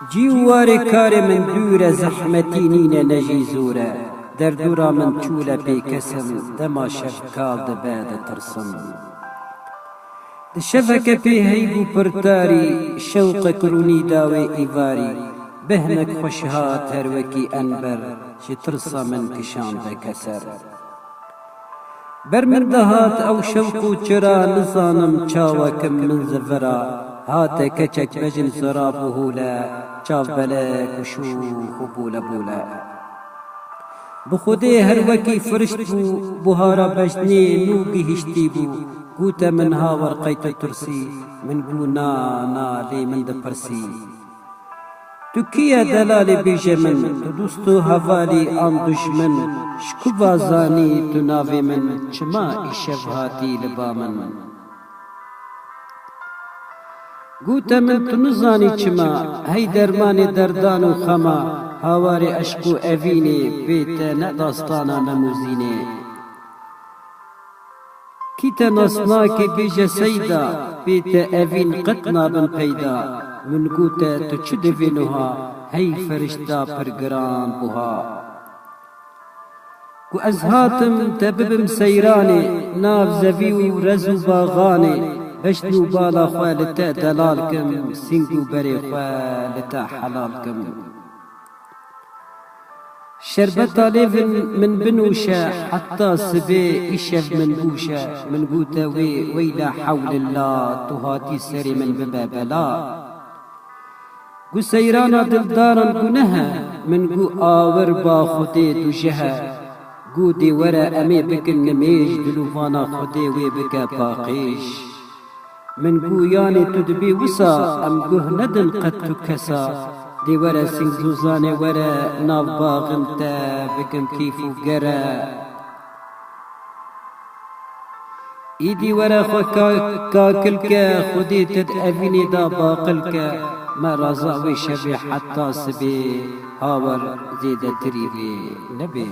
جیوار کار من دوره زحمتی نینه نجی زوره در دورا من چوله پیکسم دما شفکال دباده ترسم دشفک پی هیبو پرتاری شوق کرونی داوی ایواری بهنک خوشهات هروکی انبر چی ترسا من کشان دکسر بر من دهات او شوقو چرا نزانم چاوکم من زفرا هات کچک بجن زرابو هولا چاو بلک و شوخ و بولا بولا بخوده هر وکی فرشت بو بهارا بجنی نوگی هشتی بو گوتا من هاور قیت ترسی من گو نا لی من دپرسی تو کیا دلال بیج من تو دوستو حوالی آن دشمن شکو بازانی تو ناوی من چما ایشب هاتی لبا من گوتا من تو نزانی چما هی درمان دردان و خما هاوار اشکو اوینه بیت نداستانا نموزینه کیتا نصناکی بیج سیدا بیت اوین قطنا بن پیدا من گوتا تو چو دوینوها هی فرشتا پرگران بوها گو از هاتم تببم سیرانه ناف زوی و رزو باغانه بشنو بالا خوالتا دلال کم سنگو بری خوالتا حلال کم شربت لیفن من بنوشا حتى سبي إشف من بوشا من قوتا ويلا حول الله تهاتي سري من ببابلا قو سيرانا دلدارا قنها من قو آور با خدي دجها قو دي ورا أمي بكن نميج دلوفانا خدي ويبكا باقيش من قو ياني تدبي وسا أم قوه ندن قد تكسا دي ورا سنگزوزاني ورا ناف باغم تا بكم كيفو قرا ايدي ورا خو كاكلك خدي تد افيني دا باقلك ما رازاوي شبي حتى سبي هاور زيد تريبي نبي